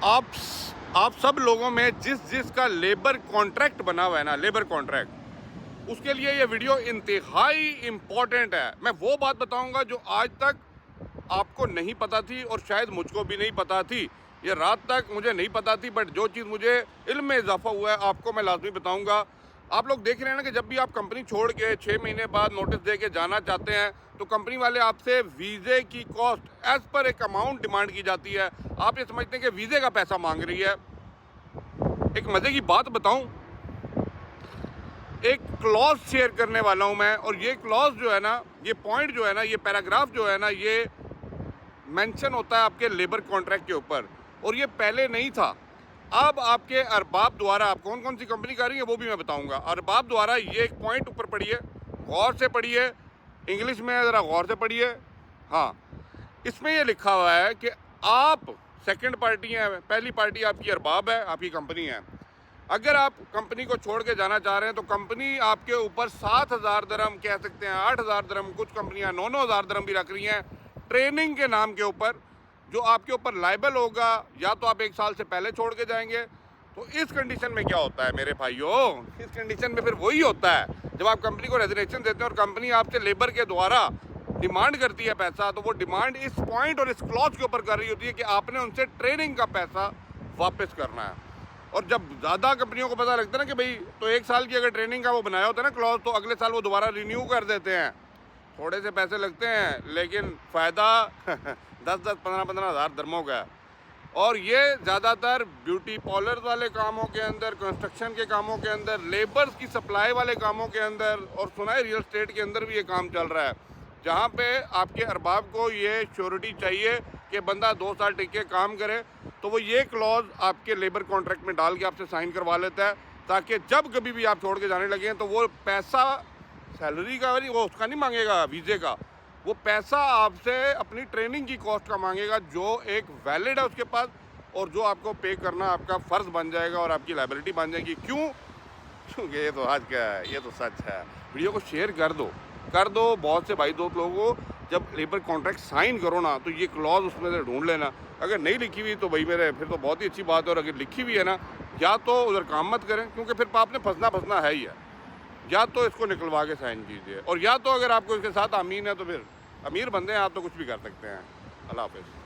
आप आप सब लोगों में जिसका लेबर कॉन्ट्रैक्ट बना हुआ है ना, लेबर कॉन्ट्रैक्ट, उसके लिए ये वीडियो इंतहाई इम्पॉर्टेंट है। मैं वो बात बताऊंगा जो आज तक आपको नहीं पता थी और शायद मुझको भी नहीं पता थी। ये रात तक मुझे नहीं पता थी, बट जो चीज़ मुझे इल्म में इजाफा हुआ है आपको मैं लाजमी बताऊंगा। आप लोग देख रहे हैं ना कि जब भी आप कंपनी छोड़ के 6 महीने बाद नोटिस दे के जाना चाहते हैं तो कंपनी वाले आपसे वीज़े की कॉस्ट एज पर एक अमाउंट डिमांड की जाती है। आप ये समझते हैं कि वीज़े का पैसा मांग रही है। एक मज़े की बात बताऊं, एक क्लॉज शेयर करने वाला हूं मैं, और ये क्लॉज जो है ना, ये पॉइंट जो है ना, ये पैराग्राफ जो है ना, ये मेंशन होता है आपके लेबर कॉन्ट्रैक्ट के ऊपर, और ये पहले नहीं था। अब आपके अरबाब द्वारा, आप कौन कौन सी कंपनी कर रही है वो भी मैं बताऊंगा। अरबाब द्वारा ये एक पॉइंट ऊपर पढ़िए, गौर से पढ़िए, इंग्लिश में ज़रा गौर से पढ़िए। हाँ, इसमें ये लिखा हुआ है कि आप सेकंड पार्टी हैं, पहली पार्टी आपकी अरबाब है, आपकी कंपनी है। अगर आप कंपनी को छोड़ के जाना चाह रहे हैं तो कंपनी आपके ऊपर 7,000 दरम, कह सकते हैं 8,000 दरम, कुछ कंपनियां 9,000 दरम भी रख रही हैं ट्रेनिंग के नाम के ऊपर, जो आपके ऊपर लाइबल होगा। या तो आप 1 साल से पहले छोड़ के जाएंगे। तो इस कंडीशन में क्या होता है मेरे भाइयों, इस कंडीशन में फिर वही होता है जब आप कंपनी को रेजिग्नेशन देते हैं और कंपनी आपसे लेबर के द्वारा डिमांड करती है पैसा, तो वो डिमांड इस पॉइंट और इस क्लॉज के ऊपर कर रही होती है कि आपने उनसे ट्रेनिंग का पैसा वापस करना है। और जब ज़्यादा कंपनियों को पता लगता है ना कि भाई, तो 1 साल की अगर ट्रेनिंग का वो बनाया होता है ना क्लॉज, तो अगले साल वो दोबारा रिन्यू कर देते हैं। थोड़े से पैसे लगते हैं लेकिन फ़ायदा 10-10, 15-15 हज़ार दरमों का है। और ये ज़्यादातर ब्यूटी पार्लर वाले कामों के अंदर, कंस्ट्रक्शन के कामों के अंदर, लेबर्स की सप्लाई वाले कामों के अंदर, और सुना है रियल एस्टेट के अंदर भी ये काम चल रहा है, जहाँ पे आपके अरबाब को ये श्योरिटी चाहिए कि बंदा 2 साल टिक के काम करे। तो वो ये क्लॉज आपके लेबर कॉन्ट्रैक्ट में डाल के आपसे साइन करवा लेता है, ताकि जब कभी भी आप छोड़ के जाने लगे तो वो पैसा सैलरी का नहीं, वो उसका नहीं मांगेगा, वीज़े का, वो पैसा आपसे अपनी ट्रेनिंग की कॉस्ट का मांगेगा, जो एक वैलिड है उसके पास, और जो आपको पे करना आपका फ़र्ज़ बन जाएगा और आपकी लायबिलिटी बन जाएगी। क्यों? क्योंकि ये तो आज क्या है, ये तो सच है। वीडियो को शेयर कर दो बहुत से भाई दोस्त लोगों को। जब लेबर कॉन्ट्रैक्ट साइन करो ना, तो ये क्लॉज उसमें से ढूंढ लेना। अगर नहीं लिखी हुई तो भाई मेरे, फिर तो बहुत ही अच्छी बात है, और अगर लिखी हुई है ना, या तो उधर काम मत करें, क्योंकि फिर आपने फंसना है ही है। या तो इसको निकलवा के साइन कीजिए, और या तो अगर आपको इसके साथ अमीन है तो फिर अमीर बंदे हैं आप, तो कुछ भी कर सकते हैं। अल्लाह हाफ़िज़।